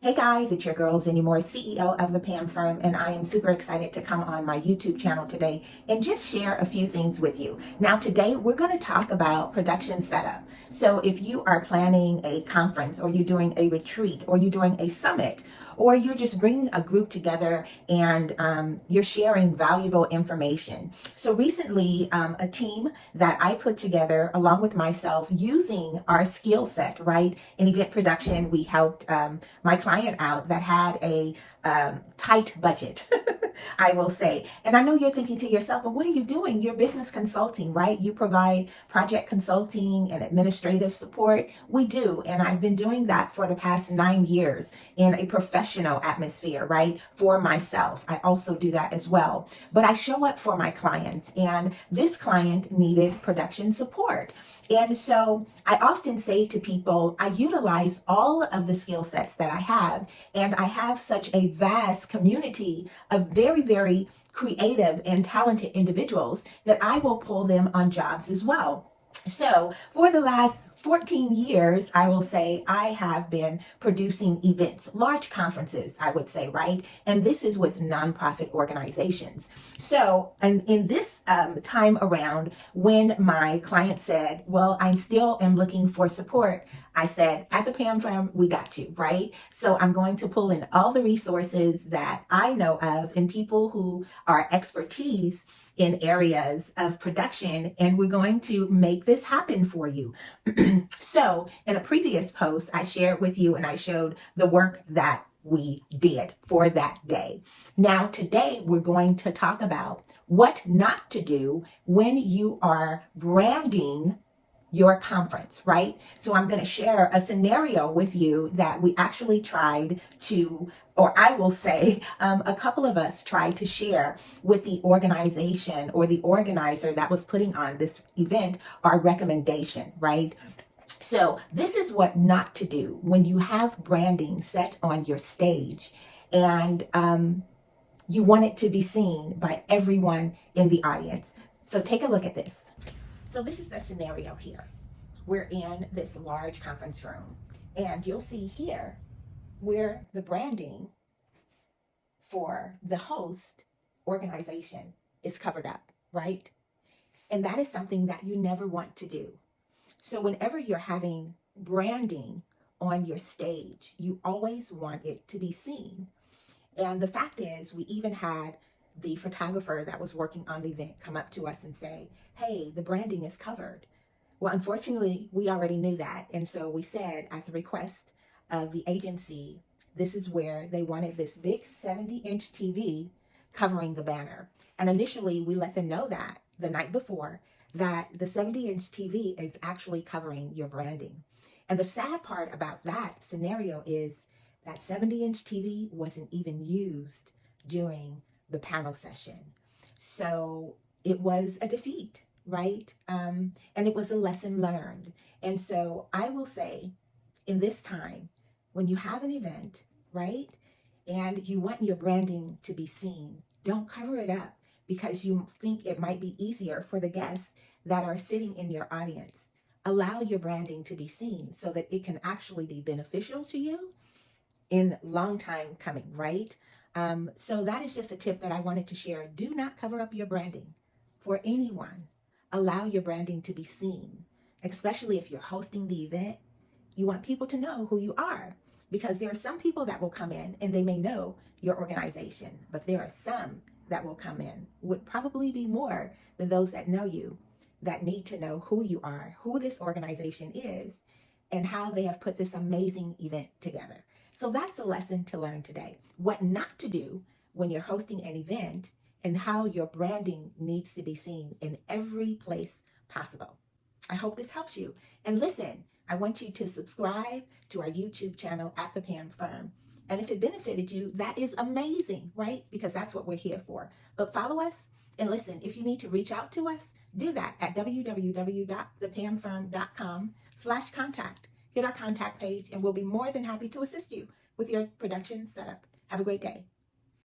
Hey guys, it's your girl Zenny Moore, CEO of the Pam Firm, and I am super excited to come on my YouTube channel today and just share a few things with you. Now today we're going to talk about production setup. So if you are planning a conference or you're doing a retreat or you're doing a summit or you're just bringing a group together and you're sharing valuable information. So recently a team that I put together along with myself using our skill set, right? In event production, we helped my client out that had a tight budget, I will say. And I know you're thinking to yourself, well, what are you doing? You're business consulting, right? You provide project consulting and administrative support. We do. And I've been doing that for the past 9 years in a professional atmosphere, right? For myself. I also do that as well. But I show up for my clients, and this client needed production support. And so I often say to people, I utilize all of the skill sets that I have, and I have such a vast community of very, very creative and talented individuals that I will pull them on jobs as well. So for the last 14 years, I will say I have been producing events, large conferences, I would say, right? And this is with nonprofit organizations. So, and in this time around, when my client said, well, I still am looking for support, I said, at the Pam Firm, we got you, right? So I'm going to pull in all the resources that I know of and people who are expertise in areas of production, and we're going to make this happen for you. So in a previous post, I shared with you and I showed the work that we did for that day. Now, today we're going to talk about what not to do when you are branding your conference, right? So I'm going to share a scenario with you that we actually tried to, or I will say, a couple of us tried to share with the organization or the organizer that was putting on this event, our recommendation, right? So this is what not to do when you have branding set on your stage and you want it to be seen by everyone in the audience. So take a look at this. So this is the scenario here. We're in this large conference room, and you'll see here where the branding for the host organization is covered up, right? And that is something that you never want to do. So whenever you're having branding on your stage, you always want it to be seen. And the fact is, we even had the photographer that was working on the event come up to us and say, hey, the branding is covered. Well, unfortunately, we already knew that. And so we said, at the request of the agency, this is where they wanted this big 70-inch TV covering the banner. And initially, we let them know that the night before, that the 70-inch TV is actually covering your branding. And the sad part about that scenario is that 70-inch TV wasn't even used during the panel session. So it was a defeat, right? And it was a lesson learned. And so I will say, in this time, when you have an event, right, and you want your branding to be seen, don't cover it up because you think it might be easier for the guests that are sitting in your audience. Allow your branding to be seen so that it can actually be beneficial to you in long time coming, right? So that is just a tip that I wanted to share. Do not cover up your branding for anyone. Allow your branding to be seen, especially if you're hosting the event. You want people to know who you are, because there are some people that will come in and they may know your organization, but there are some that will come in, would probably be more than those that know you, that need to know who you are, who this organization is, and how they have put this amazing event together. So that's a lesson to learn today. What not to do when you're hosting an event and how your branding needs to be seen in every place possible. I hope this helps you. And listen, I want you to subscribe to our YouTube channel at the Pam Firm. And if it benefited you, that is amazing, right? Because that's what we're here for. But follow us and listen, if you need to reach out to us, do that at www.thepamfirm.com/contact. Hit our contact page and we'll be more than happy to assist you with your production setup. Have a great day.